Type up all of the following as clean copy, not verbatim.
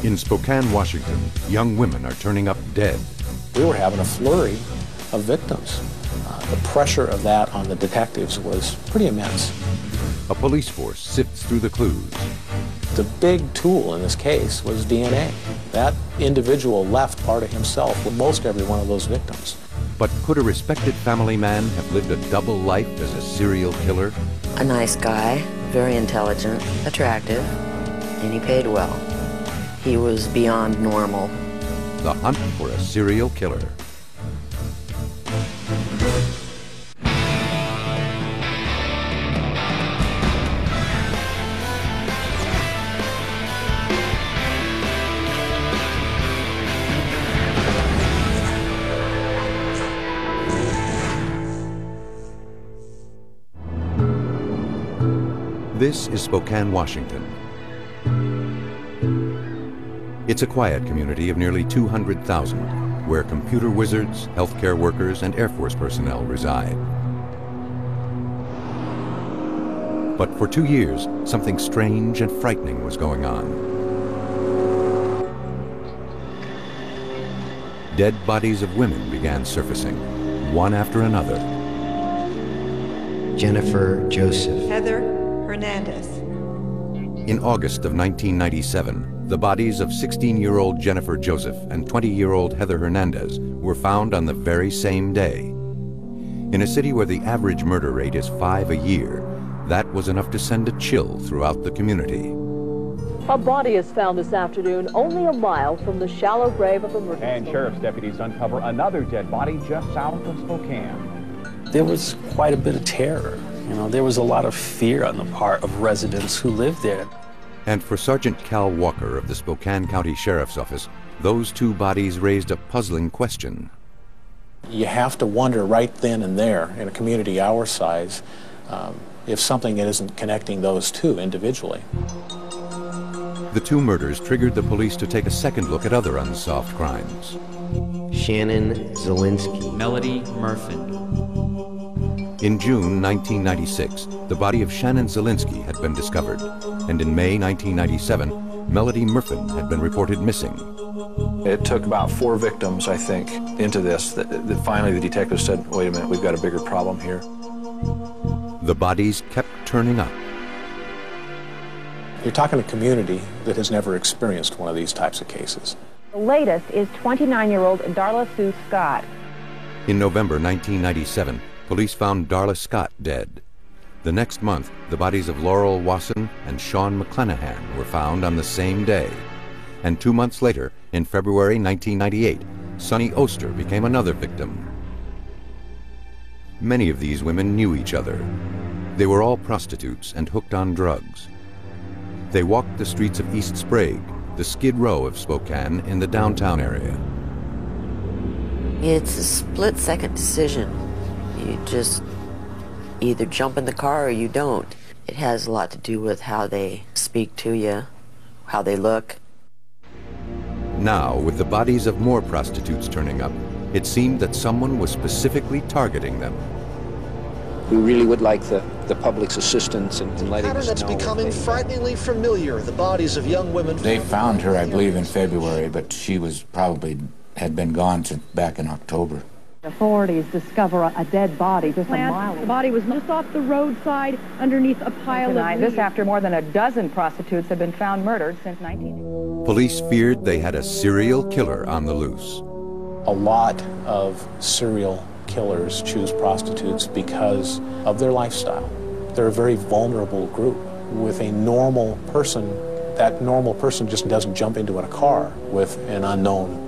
In Spokane, Washington, young women are turning up dead. We were having a flurry of victims. The pressure of that on the detectives was pretty immense. A police force sifts through the clues. The big tool in this case was DNA. That individual left part of himself with most every one of those victims. But could a respected family man have lived a double life as a serial killer? A nice guy, very intelligent, attractive, and he paid well. He was beyond normal. The hunt for a serial killer. This is Spokane, Washington. It's a quiet community of nearly 200,000, where computer wizards, healthcare workers, and Air Force personnel reside. But for 2 years, something strange and frightening was going on. Dead bodies of women began surfacing, one after another. Jennifer Joseph. Heather Hernandez. In August of 1997, the bodies of 16-year-old Jennifer Joseph and 20-year-old Heather Hernandez were found on the very same day. In a city where the average murder rate is 5 a year, that was enough to send a chill throughout the community. A body is found this afternoon only a mile from the shallow grave of a murder. And sheriff's deputies uncover another dead body just south of Spokane. There was quite a bit of terror. You know, there was a lot of fear on the part of residents who lived there. And for Sergeant Cal Walker of the Spokane County Sheriff's Office, those two bodies raised a puzzling question. You have to wonder right then and there, in a community our size, if something isn't connecting those two individually. The two murders triggered the police to take a second look at other unsolved crimes. Shannon Zielinski. Melody Murfin. In June 1996, the body of Shannon Zielinski had been discovered, and in May 1997, Melody Murfin had been reported missing. It took about 4 victims, I think, into this, that finally the detectives said, wait a minute, we've got a bigger problem here. The bodies kept turning up. You're talking a community that has never experienced one of these types of cases. The latest is 29-year-old Darla Sue Scott. In November 1997, police found Darla Scott dead. The next month, the bodies of Laurel Wasson and Sean McClanahan were found on the same day. And 2 months later, in February 1998, Sonny Oster became another victim. Many of these women knew each other. They were all prostitutes and hooked on drugs. They walked the streets of East Sprague, the Skid Row of Spokane in the downtown area. It's a split-second decision. You just either jump in the car or you don't. It has a lot to do with how they speak to you, how they look. Now, with the bodies of more prostitutes turning up, it seemed that someone was specifically targeting them. We really would like the public's assistance in letting us know. That's becoming frighteningly familiar. The bodies of young women. They found her, I believe, in February, but she was probably had been gone since back in October. Authorities discover a dead body just a mile away. The body was just off the roadside underneath a pile of leaves. This after more than a dozen prostitutes have been found murdered since 1980. Police feared they had a serial killer on the loose. A lot of serial killers choose prostitutes because of their lifestyle. They're a very vulnerable group. With a normal person, that normal person just doesn't jump into a car with an unknown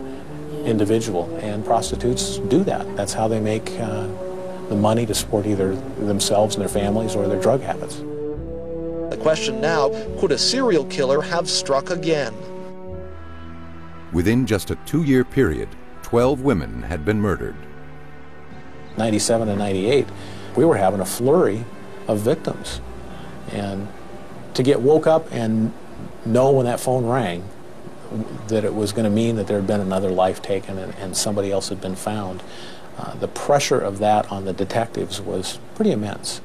individual, and prostitutes do that. That's how they make the money to support either themselves and their families or their drug habits. The question now, could a serial killer have struck again? Within just a 2-year period, 12 women had been murdered. 97 and 98, we were having a flurry of victims. And to get woke up and know when that phone rang that it was going to mean that there had been another life taken and somebody else had been found, the pressure of that on the detectives was pretty immense.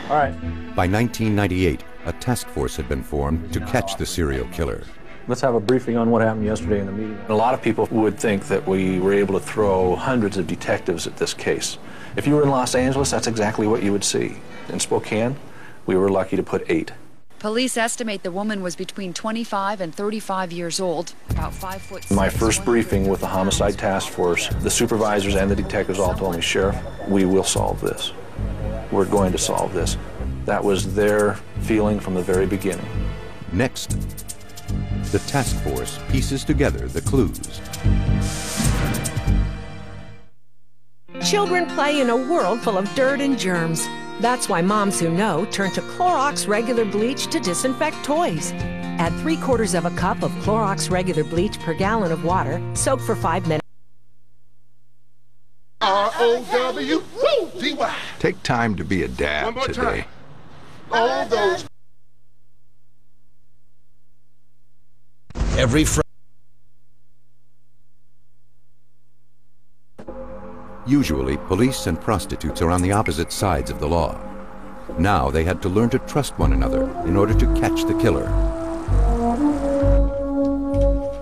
All right. By 1998, a task force had been formed to catch the serial killer. Let's have a briefing on what happened yesterday in the meeting. A lot of people would think that we were able to throw hundreds of detectives at this case. If you were in Los Angeles, that's exactly what you would see. In Spokane, we were lucky to put 8. Police estimate the woman was between 25 and 35 years old, about 5'6". My first briefing with the Homicide Task Force, the supervisors and the detectives all told me, Sheriff, we will solve this. We're going to solve this. That was their feeling from the very beginning. Next, the task force pieces together the clues. Children play in a world full of dirt and germs. That's why moms who know turn to Clorox regular bleach to disinfect toys. Add 3/4 cup of Clorox regular bleach per gallon of water. Soak for 5 minutes. ROWDY. Take time to be a dad today. All those. Every Friday. Usually, police and prostitutes are on the opposite sides of the law. Now they had to learn to trust one another in order to catch the killer.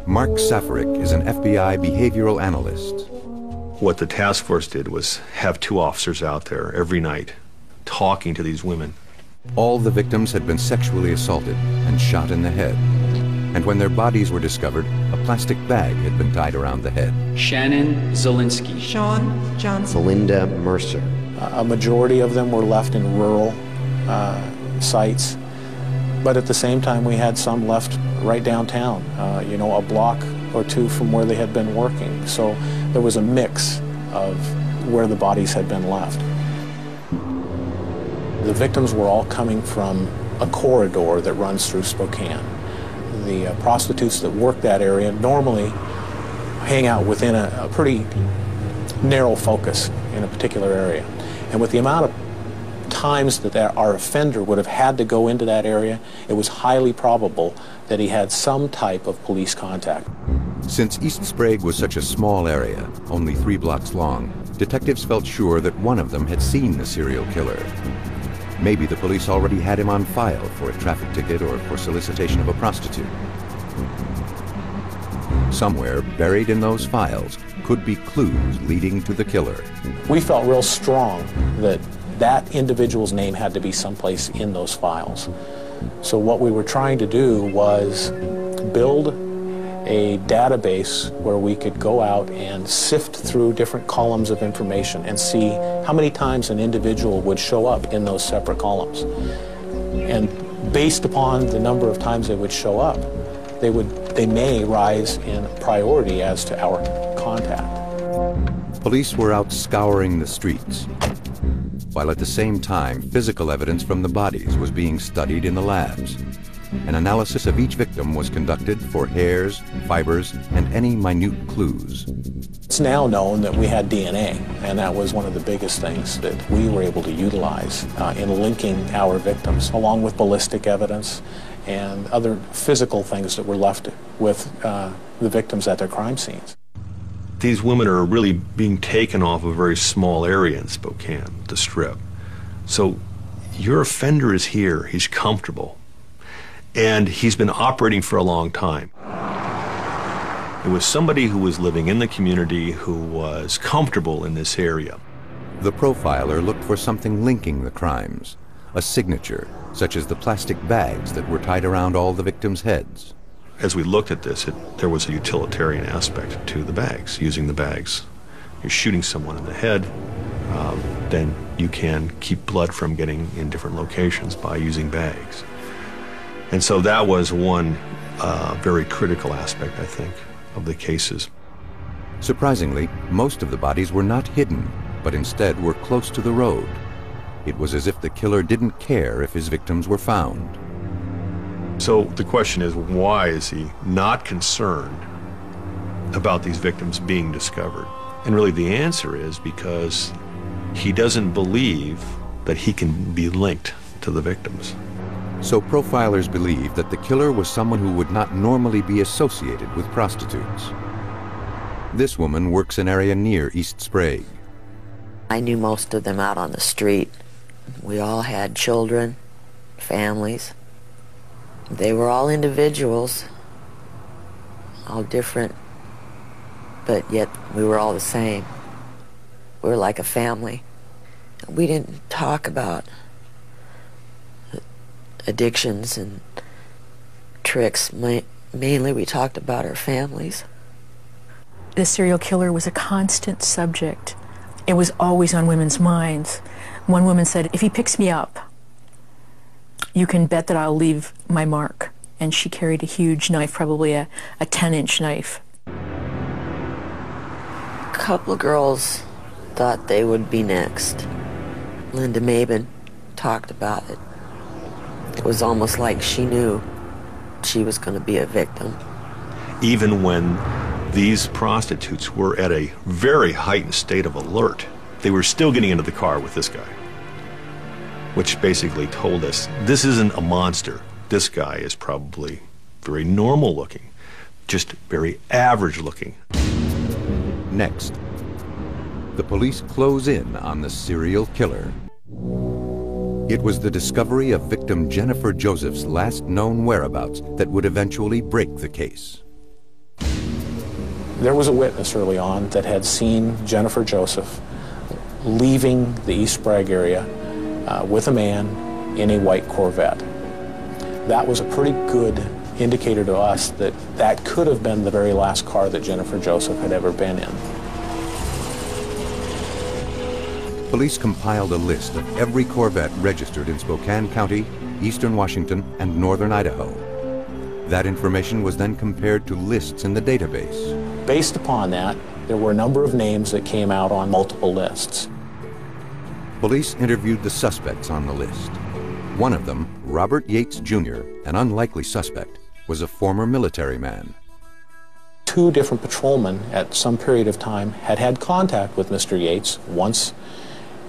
Mark Safaric is an FBI behavioral analyst. What the task force did was have 2 officers out there every night talking to these women. All the victims had been sexually assaulted and shot in the head. And when their bodies were discovered, a plastic bag had been tied around the head. Shannon Zelinsky. Sean Johnson. Belinda Mercer. A majority of them were left in rural sites, but at the same time we had some left right downtown, you know, a block or 2 from where they had been working. So there was a mix of where the bodies had been left. The victims were all coming from a corridor that runs through Spokane. The prostitutes that work that area normally hang out within a pretty narrow focus in a particular area. And with the amount of times that our offender would have had to go into that area, it was highly probable that he had some type of police contact. Since East Sprague was such a small area, only 3 blocks long, detectives felt sure that one of them had seen the serial killer. Maybe the police already had him on file for a traffic ticket or for solicitation of a prostitute. Somewhere buried in those files could be clues leading to the killer. We felt real strong that that individual's name had to be someplace in those files. So what we were trying to do was build a database where we could go out and sift through different columns of information and see how many times an individual would show up in those separate columns. And based upon the number of times they would show up, they may rise in priority as to our contact. Police were out scouring the streets, while at the same time physical evidence from the bodies was being studied in the labs. An analysis of each victim was conducted for hairs, fibers, and any minute clues. It's now known that we had DNA, and that was one of the biggest things that we were able to utilize in linking our victims, along with ballistic evidence and other physical things that were left with the victims at their crime scenes. These women are really being taken off a very small area in Spokane, the Strip. So your offender is here, he's comfortable, and he's been operating for a long time. It was somebody who was living in the community, who was comfortable in this area. The profiler looked for something linking the crimes, a signature, such as the plastic bags that were tied around all the victims' heads. As we looked at this, there was a utilitarian aspect to the bags, using the bags. You're shooting someone in the head, then you can keep blood from getting in different locations by using bags. And so that was one very critical aspect, I think, of the cases. Surprisingly, most of the bodies were not hidden, but instead were close to the road. It was as if the killer didn't care if his victims were found. So the question is, why is he not concerned about these victims being discovered? And really the answer is because he doesn't believe that he can be linked to the victims. So profilers believe that the killer was someone who would not normally be associated with prostitutes. This woman works an area near East Sprague. I knew most of them out on the street. We all had children, families. They were all individuals all different, but yet we were all the same. We were like a family. We didn't talk about addictions and tricks. Mainly we talked about our families. The serial killer was a constant subject. It was always on women's minds. One woman said, if he picks me up, you can bet that I'll leave my mark. And she carried a huge knife, probably a 10-inch knife. A couple of girls thought they would be next. Linda Mabin talked about it. It was almost like she knew she was going to be a victim. Even when these prostitutes were at a very heightened state of alert, they were still getting into the car with this guy, which basically told us this isn't a monster. This guy is probably very normal looking, just very average looking. Next, the police close in on the serial killer. It was the discovery of victim Jennifer Joseph's last known whereabouts that would eventually break the case. There was a witness early on that had seen Jennifer Joseph leaving the East Sprague area with a man in a white Corvette. That was a pretty good indicator to us that that could have been the very last car that Jennifer Joseph had ever been in. Police compiled a list of every Corvette registered in Spokane County, eastern Washington, and northern Idaho. That information was then compared to lists in the database. Based upon that, there were a number of names that came out on multiple lists. Police interviewed the suspects on the list. One of them, Robert Yates Jr., an unlikely suspect, was a former military man. 2 different patrolmen at some period of time had had contact with Mr. Yates, once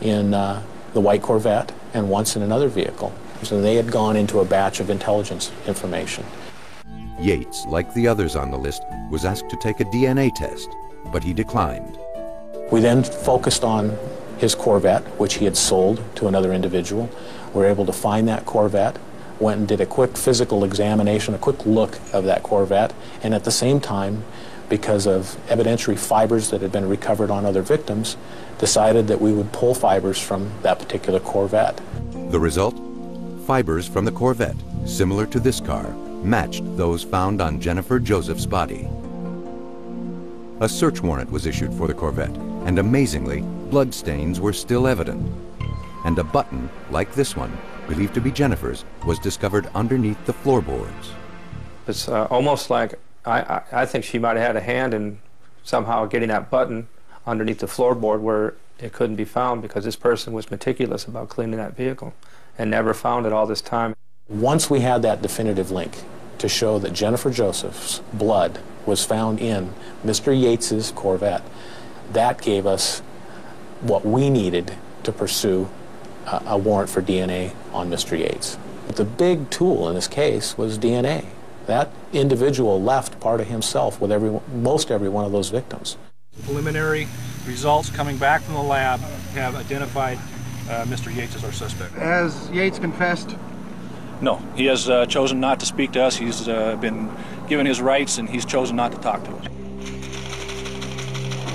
in the white Corvette and once in another vehicle. So they had gone into a batch of intelligence information. Yates, like the others on the list, was asked to take a DNA test, but he declined. We then focused on his Corvette, which he had sold to another individual. We were able to find that Corvette, went and did a quick physical examination, a quick look of that Corvette, and at the same time, because of evidentiary fibers that had been recovered on other victims, decided that we would pull fibers from that particular Corvette. The result? Fibers from the Corvette, similar to this car, matched those found on Jennifer Joseph's body. A search warrant was issued for the Corvette, and amazingly, bloodstains were still evident. And a button, like this one, believed to be Jennifer's, was discovered underneath the floorboards. It's almost like I think she might have had a hand in somehow getting that button underneath the floorboard where it couldn't be found, because this person was meticulous about cleaning that vehicle and never found it all this time. Once we had that definitive link to show that Jennifer Joseph's blood was found in Mr. Yates's Corvette, that gave us what we needed to pursue a warrant for DNA on Mr. Yates. But the big tool in this case was DNA. That individual left part of himself with most every one of those victims. Preliminary results coming back from the lab have identified Mr. Yates as our suspect. Has Yates confessed? No, he has chosen not to speak to us. He's been given his rights, and he's chosen not to talk to us.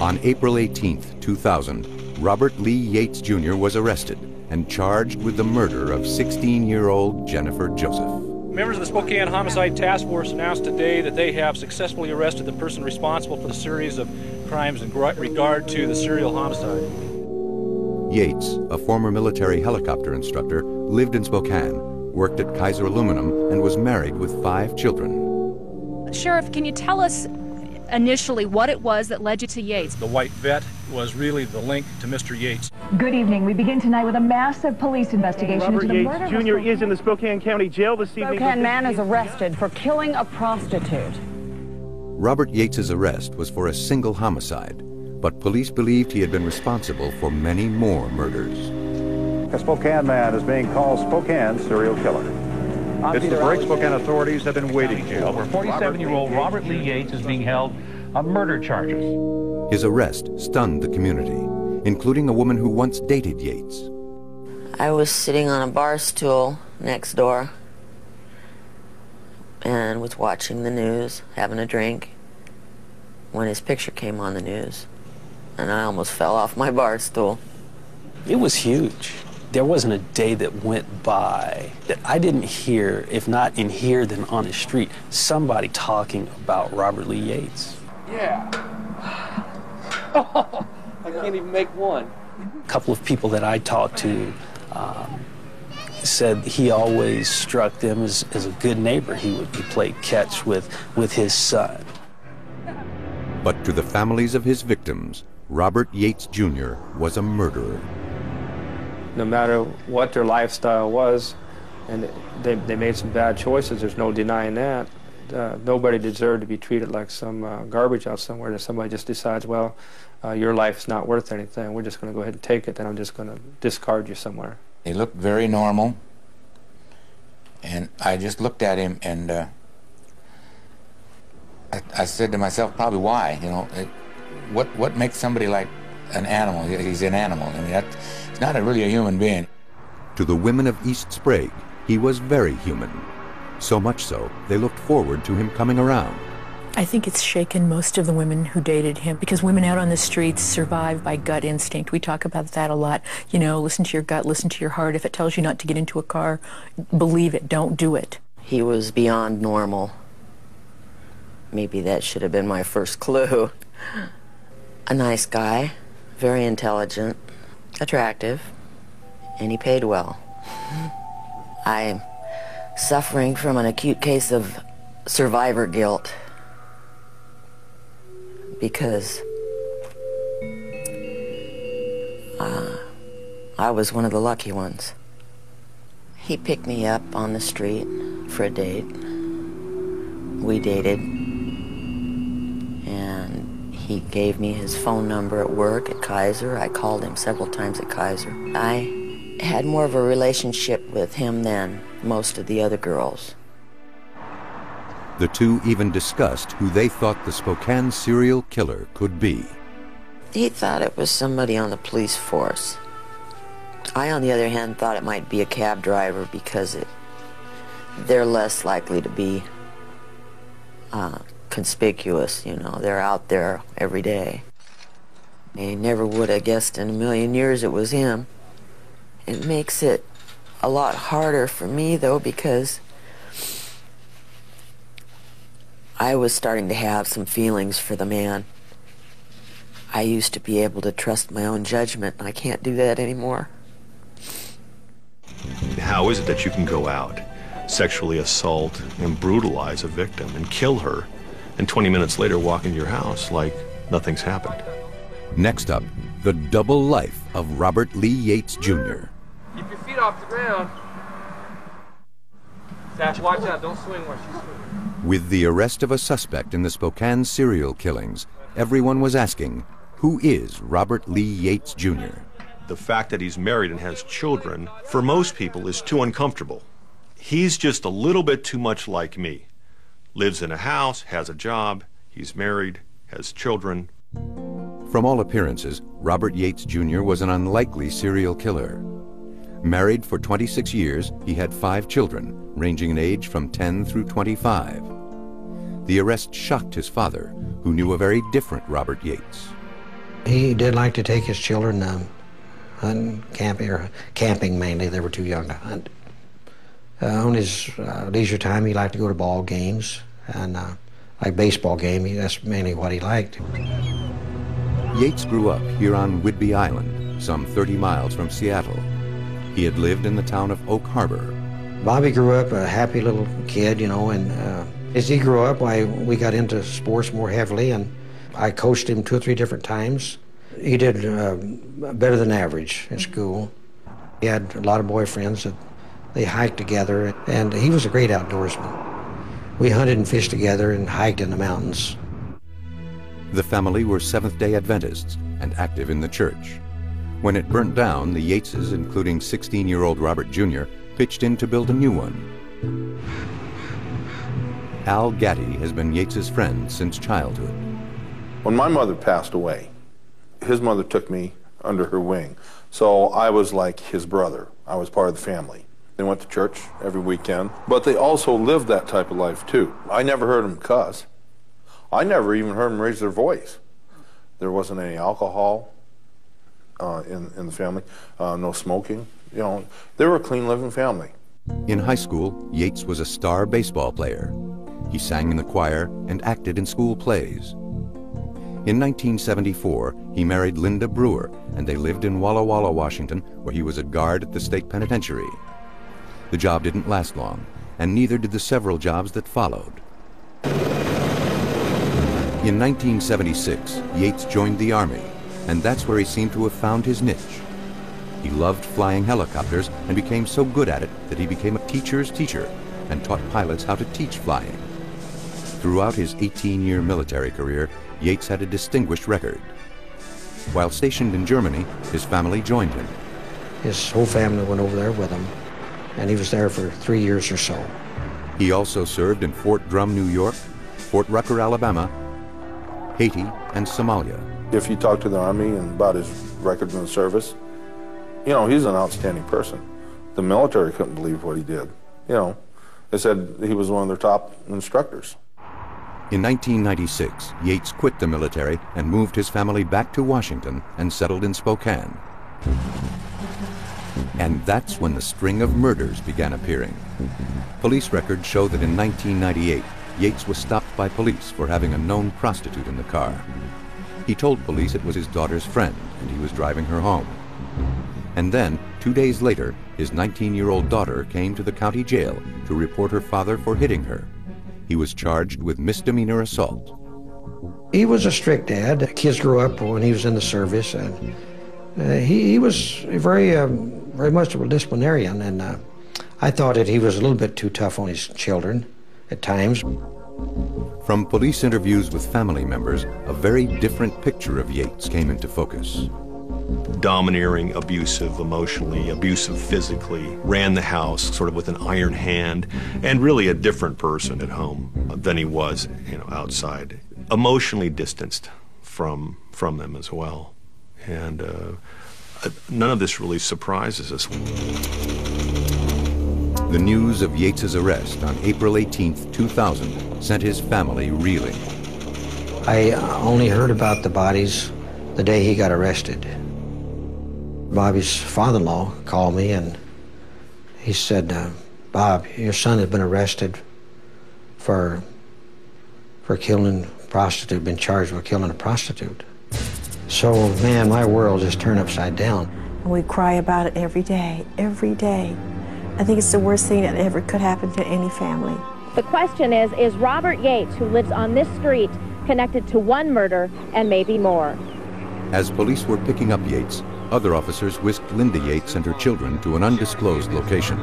On April 18, 2000, Robert Lee Yates Jr. was arrested and charged with the murder of 16-year-old Jennifer Joseph. Members of the Spokane Homicide Task Force announced today that they have successfully arrested the person responsible for the series of crimes in regard to the serial homicide. Yates, a former military helicopter instructor, lived in Spokane, worked at Kaiser Aluminum, and was married with 5 children. Sheriff, can you tell us initially what it was that led you to Yates? The white vet was really the link to Mr. Yates. Good evening. We begin tonight with a massive police investigation into the murder. Robert Yates Jr. is in the Spokane County Jail this evening. Spokane man is arrested for killing a prostitute. Robert Yates's arrest was for a single homicide, but police believed he had been responsible for many more murders. A Spokane man is being called Spokane's serial killer. It's the break Spokane authorities have been waiting for. Where 47-year-old Robert Lee Yates is being held on murder charges. His arrest stunned the community, including a woman who once dated Yates. I was sitting on a bar stool next door and was watching the news, having a drink, when his picture came on the news, and I almost fell off my bar stool. It was huge. There wasn't a day that went by that I didn't hear, if not in here, then on the street, somebody talking about Robert Lee Yates. Yeah. Oh, I can't even make one. A couple of people that I talked to said he always struck them as a good neighbor. He played catch with his son. But to the families of his victims, Robert Yates Jr. was a murderer. No matter what their lifestyle was, and they made some bad choices, there's no denying that. Nobody deserved to be treated like some garbage out somewhere that somebody just decides, well, your life's not worth anything. We're just going to go ahead and take it, and I'm just going to discard you somewhere. He looked very normal, and I just looked at him, and I said to myself, probably why? You know, what makes somebody like an animal? He's an animal. I mean, he's not really a human being. To the women of East Sprague, he was very human. So much so, they looked forward to him coming around. I think it's shaken most of the women who dated him, because women out on the streets survive by gut instinct. We talk about that a lot. You know, listen to your gut, listen to your heart. If it tells you not to get into a car, believe it, don't do it. He was beyond normal. Maybe that should have been my first clue. A nice guy, very intelligent, attractive, and he paid well. I'm suffering from an acute case of survivor guilt, because I was one of the lucky ones. He picked me up on the street for a date. We dated, and he gave me his phone number at work at Kaiser. I called him several times at Kaiser. I had more of a relationship with him than most of the other girls. The two even discussed who they thought the Spokane serial killer could be. He thought it was somebody on the police force. I, on the other hand, thought it might be a cab driver, because they're less likely to be conspicuous, you know. They're out there every day. I never would have guessed in a million years it was him. It makes it a lot harder for me, though, because I was starting to have some feelings for the man. I used to be able to trust my own judgment, and I can't do that anymore. How is it that you can go out, sexually assault and brutalize a victim and kill her, and 20 minutes later walk into your house like nothing's happened? Next up, the double life of Robert Lee Yates Jr. Keep your feet off the ground. Zach, watch out. Don't swing while she's swimming. With the arrest of a suspect in the Spokane serial killings, everyone was asking, who is Robert Lee Yates Jr.? The fact that he's married and has children, for most people, is too uncomfortable. He's just a little bit too much like me. Lives in a house, has a job, he's married, has children. From all appearances, Robert Yates Jr. was an unlikely serial killer. Married for 26 years, he had 5 children, ranging in age from 10 through 25. The arrest shocked his father, who knew a very different Robert Yates. He did like to take his children hunting, camping mainly. They were too young to hunt. On his leisure time, he liked to go to ball games, and like baseball game, that's mainly what he liked. Yates grew up here on Whidbey Island, some 30 miles from Seattle. He had lived in the town of Oak Harbor. Bobby grew up a happy little kid, you know, and as he grew up, we got into sports more heavily, and I coached him 2 or 3 different times. He did better than average at school. He had a lot of boyfriends that they hiked together, and he was a great outdoorsman. We hunted and fished together and hiked in the mountains. The family were Seventh-day Adventists and active in the church. When it burnt down, the Yateses, including 16-year-old Robert Jr., pitched in to build a new one. Al Gaddy has been Yates's friend since childhood. When my mother passed away, his mother took me under her wing. So I was like his brother. I was part of the family. They went to church every weekend, but they also lived that type of life too. I never heard them cuss. I never even heard them raise their voice. There wasn't any alcohol in the family, no smoking. You know, they were a clean living family. In high school, Yates was a star baseball player. He sang in the choir and acted in school plays. In 1974, he married Linda Brewer, and they lived in Walla Walla, Washington, where he was a guard at the state penitentiary. The job didn't last long, and neither did the several jobs that followed. In 1976, Yates joined the Army, and that's where he seemed to have found his niche. He loved flying helicopters and became so good at it that he became a teacher's teacher and taught pilots how to teach flying. Throughout his 18-year military career, Yates had a distinguished record. While stationed in Germany, his family joined him. His whole family went over there with him, and he was there for 3 years or so. He also served in Fort Drum, New York, Fort Rucker, Alabama, Haiti, and Somalia. If you talk to the Army and about his record in the service, you know, he's an outstanding person. The military couldn't believe what he did. You know, they said he was one of their top instructors. In 1996, Yates quit the military and moved his family back to Washington and settled in Spokane. And that's when the string of murders began appearing. Police records show that in 1998, Yates was stopped by police for having a known prostitute in the car. He told police it was his daughter's friend and he was driving her home. And then, 2 days later, his 19-year-old daughter came to the county jail to report her father for hitting her. He was charged with misdemeanor assault. He was a strict dad. The kids grew up when he was in the service, and he was very much of a disciplinarian, and I thought that he was a little bit too tough on his children at times. From police interviews with family members, a very different picture of Yates came into focus. Domineering, abusive emotionally, abusive physically, ran the house sort of with an iron hand, and really a different person at home than he was, you know, outside. Emotionally distanced from them as well. And none of this really surprises us. The news of Yates's arrest on April 18, 2000 sent his family reeling. I only heard about the bodies the day he got arrested. Bobby's father-in-law called me and he said, Bob, your son has been arrested for killing a prostitute, been charged with killing a prostitute. So, man, my world just turned upside down. We cry about it every day, every day. I think it's the worst thing that ever could happen to any family. The question is Robert Yates, who lives on this street, connected to one murder and maybe more? As police were picking up Yates, other officers whisked Linda Yates and her children to an undisclosed location.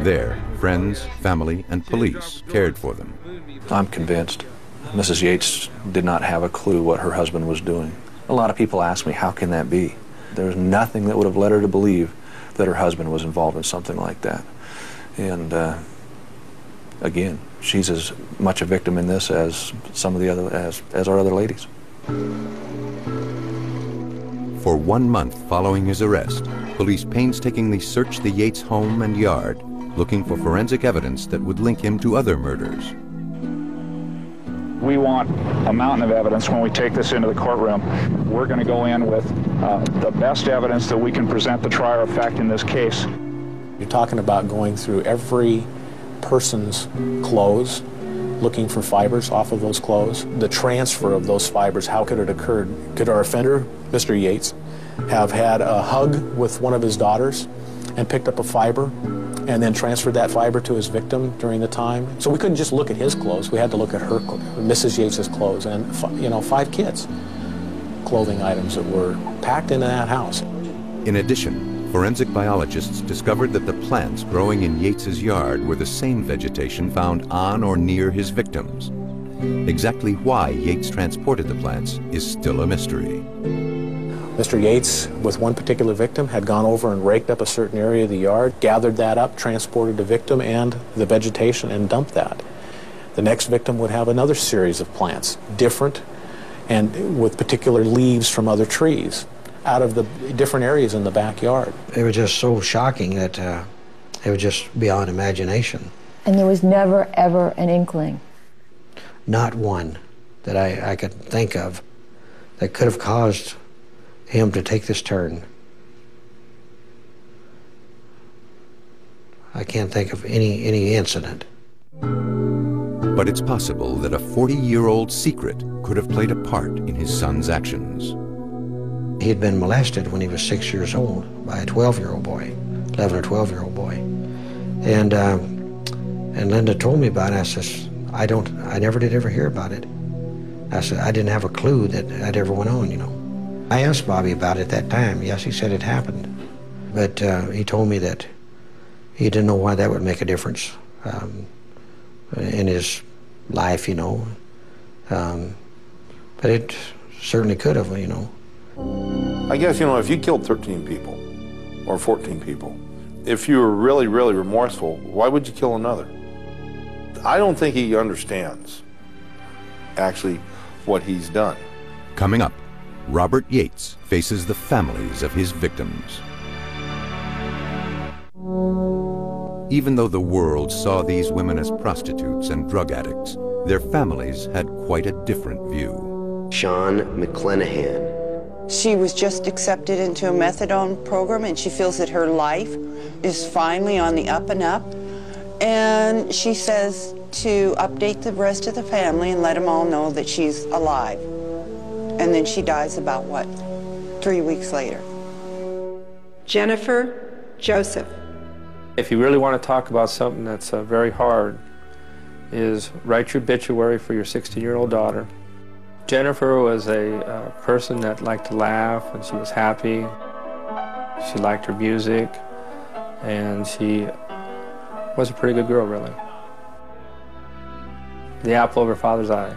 There, friends, family, and police cared for them. I'm convinced Mrs. Yates did not have a clue what her husband was doing. A lot of people ask me, how can that be? There's nothing that would have led her to believe that her husband was involved in something like that. And again, she's as much a victim in this as some of the other, as our other ladies. For 1 month following his arrest, police painstakingly searched the Yates home and yard, looking for forensic evidence that would link him to other murders. We want a mountain of evidence when we take this into the courtroom. We're going to go in with the best evidence that we can present the trier of fact in this case. You're talking about going through every person's clothes, looking for fibers off of those clothes. The transfer of those fibers, how could it occur? Could our offender, Mr. Yates, have had a hug with one of his daughters and picked up a fiber and then transferred that fiber to his victim during the time? So we couldn't just look at his clothes. We had to look at her, Mrs. Yates's clothes, and 5 kids' clothing items that were packed into that house. In addition, forensic biologists discovered that the plants growing in Yates's yard were the same vegetation found on or near his victims. Exactly why Yates transported the plants is still a mystery. Mr. Yates, with one particular victim, had gone over and raked up a certain area of the yard, gathered that up, transported the victim and the vegetation, and dumped that. The next victim would have another series of plants, different and with particular leaves from other trees, out of the different areas in the backyard. It was just so shocking that it was just beyond imagination. And there was never, ever an inkling? Not one. that I could think of that could have caused him to take this turn. I can't think of any incident. But it's possible that a 40-year-old secret could have played a part in his son's actions. He had been molested when he was 6 years old by a 12-year-old boy, 11 or 12-year-old boy. And Linda told me about it. I says, I never did ever hear about it. I said, I didn't have a clue that that ever went on, you know. I asked Bobby about it at that time. Yes, he said it happened. But he told me that he didn't know why that would make a difference in his life, you know. But it certainly could have, you know. I guess, you know, if you killed 13 people or 14 people, if you were really, really remorseful, why would you kill another? I don't think he understands actually what he's done. Coming up, Robert Yates faces the families of his victims. Even though the world saw these women as prostitutes and drug addicts, their families had quite a different view. Sean McClenahan. She was just accepted into a methadone program, and she feels that her life is finally on the up and up. And she says to update the rest of the family and let them all know that she's alive. And then she dies about, what, 3 weeks later. Jennifer Joseph. If you really want to talk about something that's very hard, is write your obituary for your 16-year-old daughter. Jennifer was a person that liked to laugh, and she was happy. She liked her music, and she was a pretty good girl, really. The apple of her father's eye.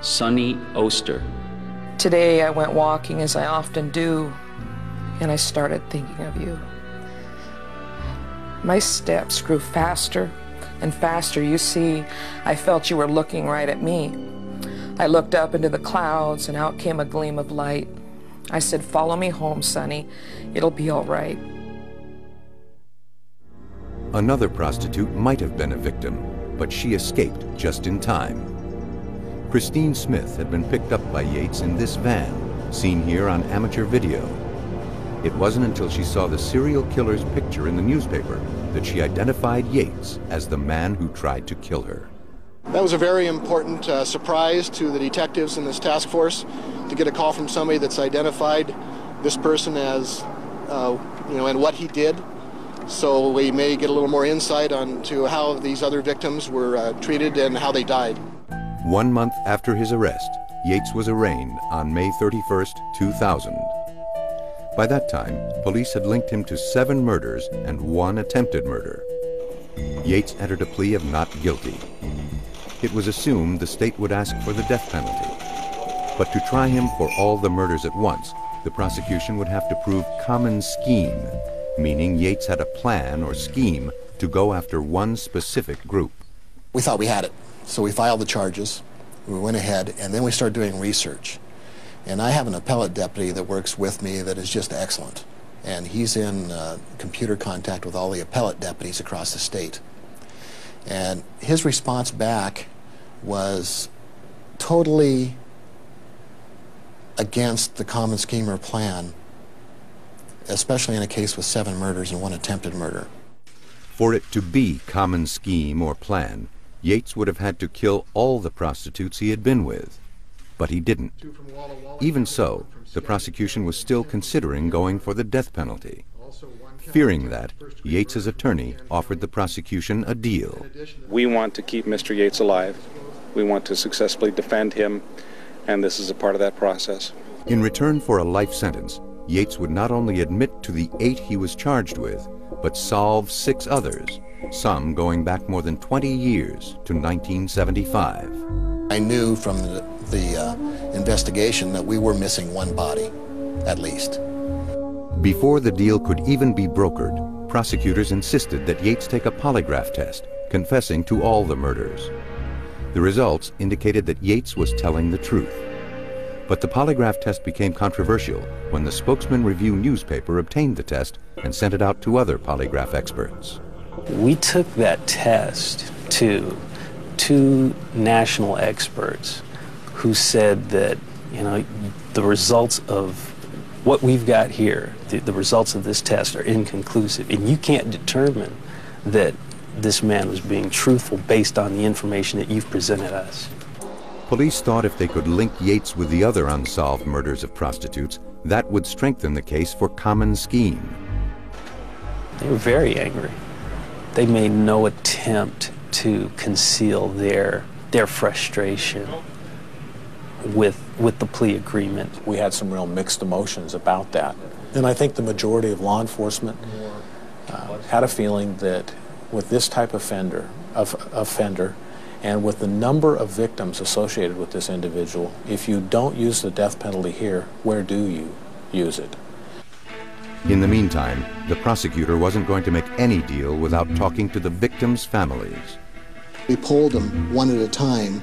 Sonny Oster. Today I went walking as I often do, and I started thinking of you. My steps grew faster and faster. You see, I felt you were looking right at me. I looked up into the clouds, and out came a gleam of light. I said, "Follow me home, Sonny. It'll be all right." Another prostitute might have been a victim, but she escaped just in time. Christine Smith had been picked up by Yates in this van, seen here on amateur video. It wasn't until she saw the serial killer's picture in the newspaper that she identified Yates as the man who tried to kill her. That was a very important surprise to the detectives in this task force, to get a call from somebody that's identified this person as, you know, and what he did. So we may get a little more insight onto how these other victims were treated and how they died. 1 month after his arrest, Yates was arraigned on May 31st, 2000. By that time, police had linked him to 7 murders and 1 attempted murder. Yates entered a plea of not guilty. It was assumed the state would ask for the death penalty. But to try him for all the murders at once, the prosecution would have to prove common scheme, meaning Yates had a plan or scheme to go after one specific group. We thought we had it, so we filed the charges. We went ahead, and then we started doing research. And I have an appellate deputy that works with me that is just excellent. And he's in computer contact with all the appellate deputies across the state. And his response back was totally against the common scheme or plan, especially in a case with 7 murders and 1 attempted murder. For it to be common scheme or plan, Yates would have had to kill all the prostitutes he had been with. But he didn't. Even so, the prosecution was still considering going for the death penalty. Fearing that, Yates's attorney offered the prosecution a deal. We want to keep Mr. Yates alive. We want to successfully defend him, and this is a part of that process. In return for a life sentence, Yates would not only admit to the 8 he was charged with, but solve 6 others, some going back more than 20 years to 1975. I knew from the investigation that we were missing 1 body, at least. Before the deal could even be brokered, prosecutors insisted that Yates take a polygraph test, confessing to all the murders. The results indicated that Yates was telling the truth. But the polygraph test became controversial when the Spokesman Review newspaper obtained the test and sent it out to other polygraph experts. We took that test to 2 national experts who said that, you know, the results of what we've got here, the results of this test are inconclusive, and you can't determine that this man was being truthful based on the information that you've presented us. Police thought if they could link Yates with the other unsolved murders of prostitutes, that would strengthen the case for common scheme. They were very angry. They made no attempt to conceal their frustration with the plea agreement. We had some real mixed emotions about that. And I think the majority of law enforcement had a feeling that with this type of offender and with the number of victims associated with this individual, if you don't use the death penalty here, where do you use it? In the meantime, the prosecutor wasn't going to make any deal without talking to the victims' families. We polled them one at a time,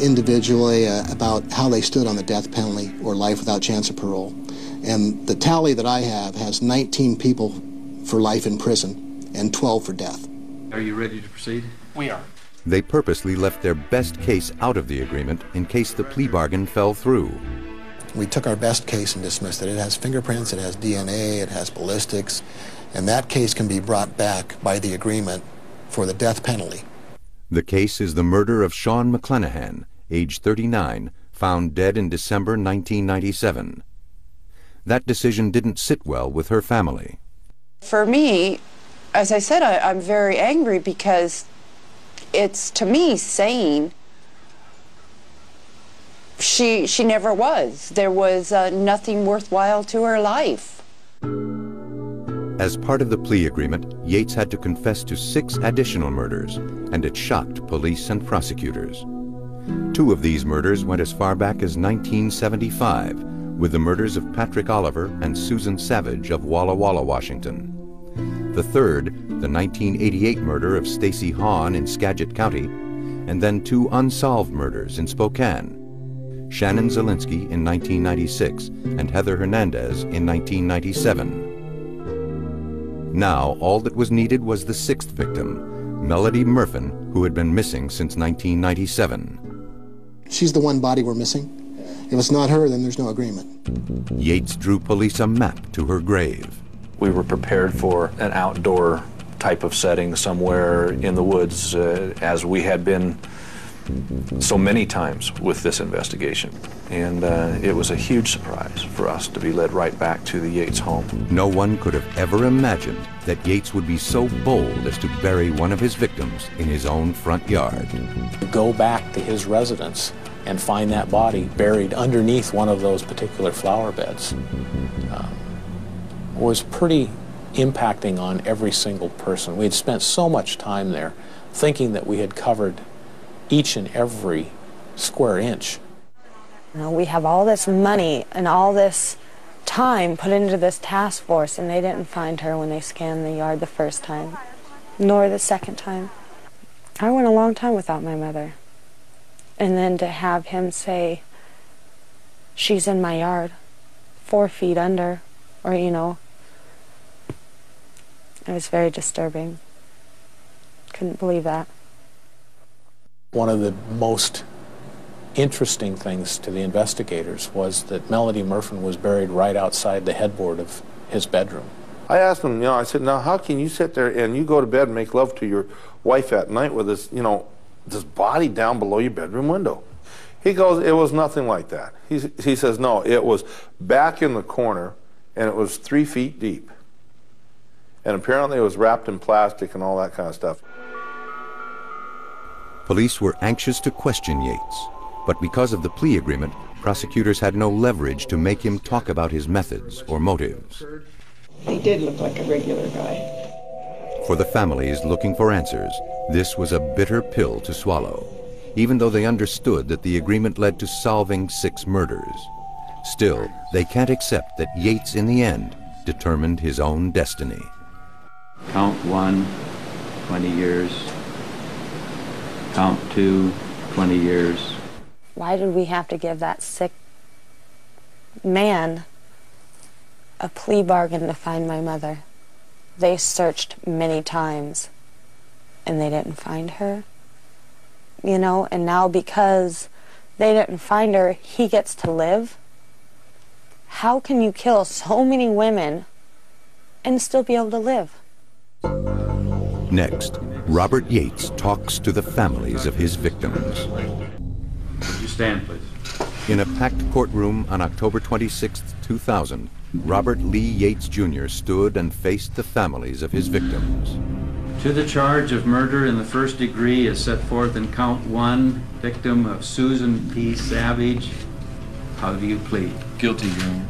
individually, about how they stood on the death penalty or life without chance of parole. And the tally that I have has 19 people for life in prison and 12 for death. Are you ready to proceed? We are. They purposely left their best case out of the agreement in case the plea bargain fell through. We took our best case and dismissed it. It has fingerprints, it has DNA, it has ballistics, and that case can be brought back by the agreement for the death penalty. The case is the murder of Sean McClenahan, age 39, found dead in December 1997. That decision didn't sit well with her family. For me, as I said, I'm very angry because it's, to me, saying she never was. There was nothing worthwhile to her life. As part of the plea agreement, Yates had to confess to 6 additional murders, and it shocked police and prosecutors. 2 of these murders went as far back as 1975, with the murders of Patrick Oliver and Susan Savage of Walla Walla, Washington. The third, the 1988 murder of Stacy Hahn in Skagit County, and then 2 unsolved murders in Spokane. Shannon Zielinski in 1996 and Heather Hernandez in 1997. Now, all that was needed was the 6th victim, Melody Murfin, who had been missing since 1997. She's the one body we're missing. If it's not her, then there's no agreement. Yates drew police a map to her grave. We were prepared for an outdoor type of setting somewhere in the woods, as we had been so many times with this investigation. And it was a huge surprise for us to be led right back to the Yates home. No one could have ever imagined that Yates would be so bold as to bury one of his victims in his own front yard. Go back to his residence and find that body buried underneath one of those particular flower beds was pretty impacting on every single person. We had spent so much time there thinking that we had covered each and every square inch. You know, we have all this money and all this time put into this task force, and they didn't find her when they scanned the yard the first time, nor the second time. I went a long time without my mother. And then to have him say, she's in my yard, 4 feet under, or, you know, it was very disturbing. Couldn't believe that. One of the most interesting things to the investigators was that Melody Murfin was buried right outside the headboard of his bedroom. I asked him, I said, now how can you sit there and you go to bed and make love to your wife at night with this, this body down below your bedroom window? He goes, it was nothing like that. He says, no, it was back in the corner and it was 3 feet deep. And apparently it was wrapped in plastic and all that kind of stuff. Police were anxious to question Yates, but because of the plea agreement, prosecutors had no leverage to make him talk about his methods or motives. He did look like a regular guy. For the families looking for answers, this was a bitter pill to swallow, even though they understood that the agreement led to solving 6 murders. Still, they can't accept that Yates, in the end, determined his own destiny. Count 1, 20 years. Count 2, 20 years. Why did we have to give that sick man a plea bargain to find my mother? They searched many times, and they didn't find her. you know, and now because they didn't find her, he gets to live. How can you kill so many women and still be able to live? Next, Robert Yates talks to the families of his victims. Would you stand, please? In a packed courtroom on October 26, 2000, Robert Lee Yates Jr. stood and faced the families of his victims. To the charge of murder in the first degree as set forth in count 1, victim of Susan P. Savage, how do you plead? Guilty, Your Honor.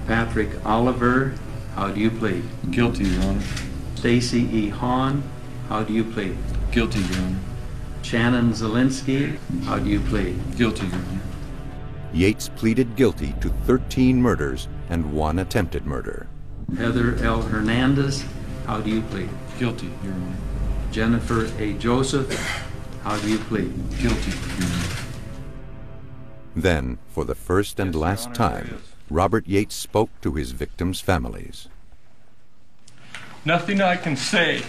Patrick Oliver, how do you plead? Guilty, Your Honor. Stacy E. Hahn, how do you plead? Guilty, Your Honor. Shannon Zielinski, how do you plead? Guilty, Your Honor. Yates pleaded guilty to 13 murders and 1 attempted murder. Heather L. Hernandez, how do you plead? Guilty, Your Honor. Jennifer A. Joseph, how do you plead? Guilty, Your Honor. Then, for the first and last time, Robert Yates spoke to his victims' families. Nothing I can say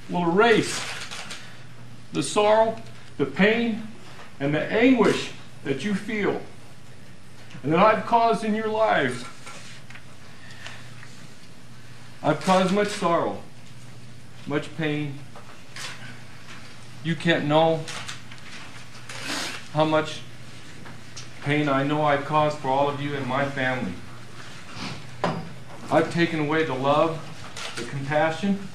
will erase the sorrow, the pain, and the anguish that you feel and that I've caused in your lives. I've caused much sorrow, much pain. You can't know how much pain I know I've caused for all of you and my family. I've taken away the love, the compassion,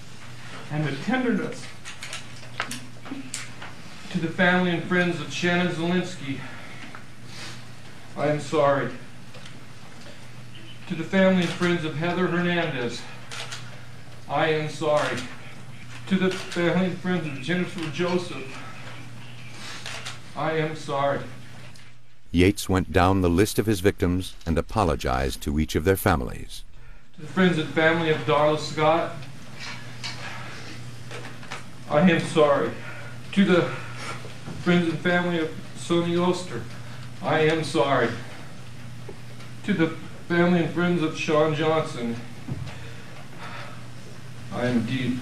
and the tenderness. To the family and friends of Shannon Zielinski, I am sorry. To the family and friends of Heather Hernandez, I am sorry. To the family and friends of Jennifer Joseph, I am sorry. Yates went down the list of his victims and apologized to each of their families. To the friends and family of Darla Scott, I am sorry. To the friends and family of Sonny Oster, I am sorry. To the family and friends of Sean Johnson, I am indeed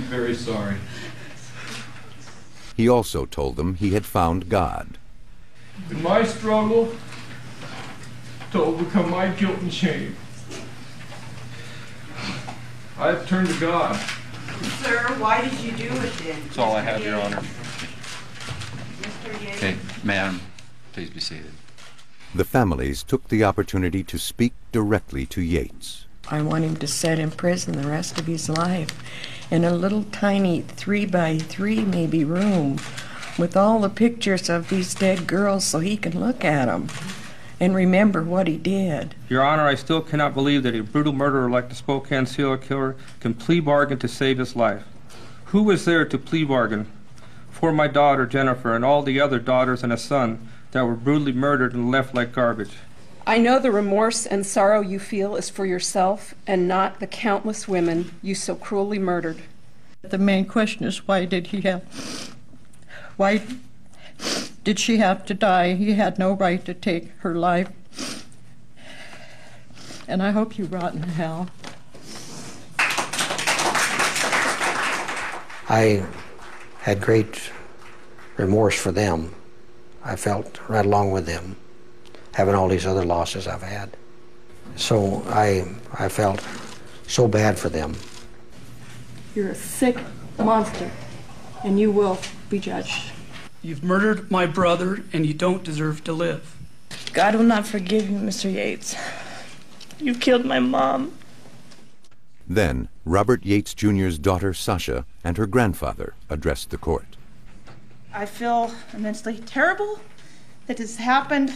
very sorry. He also told them he had found God. In my struggle to overcome my guilt and shame, I have turned to God. Sir, why did you do it then? That's all I have, Your Honor. Mr. Yates? Okay, ma'am, please be seated. The families took the opportunity to speak directly to Yates. I want him to sit in prison the rest of his life in a little tiny 3x3 maybe room with all the pictures of these dead girls so he can look at them and remember what he did. Your Honor, I still cannot believe that a brutal murderer like the Spokane serial killer can plea bargain to save his life. Who was there to plea bargain for my daughter Jennifer and all the other daughters and a son that were brutally murdered and left like garbage? I know the remorse and sorrow you feel is for yourself and not the countless women you so cruelly murdered. The main question is why did she have to die? He had no right to take her life. And I hope you rot in hell. I had great remorse for them. I felt right along with them, having all these other losses I've had. So I felt so bad for them. You're a sick monster, and you will be judged. You've murdered my brother, and you don't deserve to live. God will not forgive you, Mr. Yates. You killed my mom. Then, Robert Yates Jr.'s daughter, Sasha, and her grandfather addressed the court. I feel immensely terrible that this happened.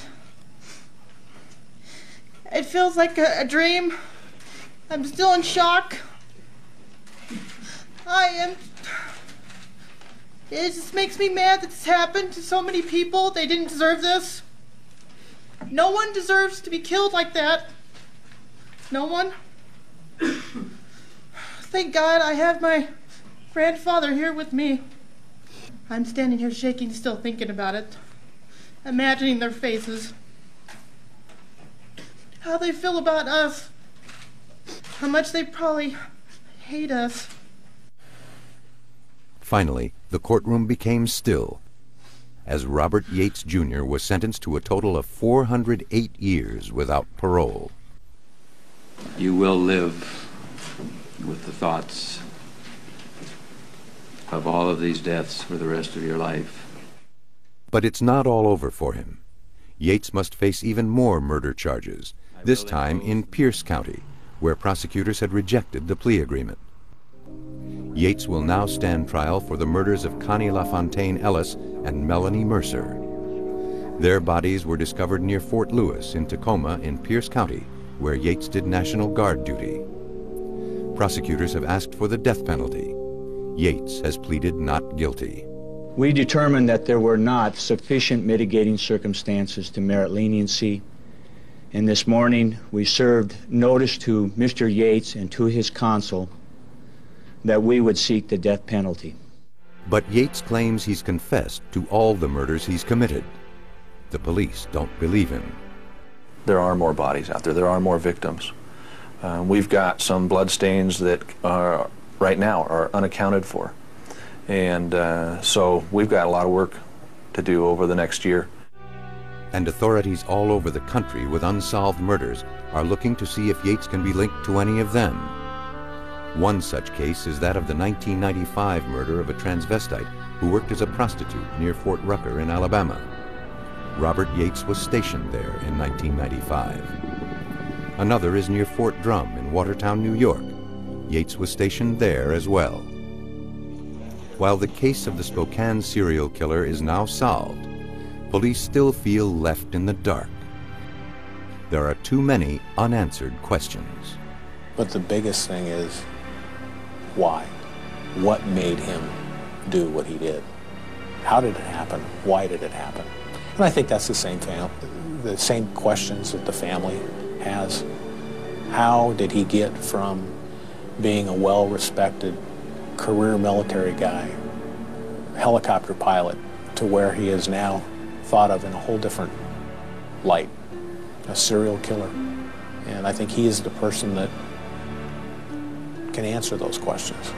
It feels like a dream. I'm still in shock. It just makes me mad that this happened to so many people. They didn't deserve this. No one deserves to be killed like that. No one. Thank God I have my grandfather here with me. I'm standing here shaking, still thinking about it, imagining their faces, how they feel about us, how much they probably hate us. Finally, the courtroom became still as Robert Yates Jr. was sentenced to a total of 408 years without parole. You will live with the thoughts of all of these deaths for the rest of your life. But it's not all over for him. Yates must face even more murder charges, this time in Pierce County, where prosecutors had rejected the plea agreement. Yates will now stand trial for the murders of Connie LaFontaine Ellis and Melanie Mercer. Their bodies were discovered near Fort Lewis in Tacoma in Pierce County, where Yates did National Guard duty. Prosecutors have asked for the death penalty. Yates has pleaded not guilty. We determined that there were not sufficient mitigating circumstances to merit leniency, and this morning we served notice to Mr. Yates and to his counsel that we would seek the death penalty. But Yates claims he's confessed to all the murders he's committed. The police don't believe him. There are more bodies out there. There are more victims. We've got some blood stains that are, right now are unaccounted for. And so we've got a lot of work to do over the next year. And authorities all over the country with unsolved murders are looking to see if Yates can be linked to any of them. One such case is that of the 1995 murder of a transvestite who worked as a prostitute near Fort Rucker in Alabama. Robert Yates was stationed there in 1995. Another is near Fort Drum in Watertown, New York. Yates was stationed there as well. While the case of the Spokane serial killer is now solved, police still feel left in the dark. There are too many unanswered questions. But the biggest thing is, why? What made him do what he did? How did it happen? Why did it happen? And I think that's the same questions that the family has. How did he get from being a well-respected career military guy, helicopter pilot, to where he is now thought of in a whole different light, a serial killer? And I think he is the person that can answer those questions.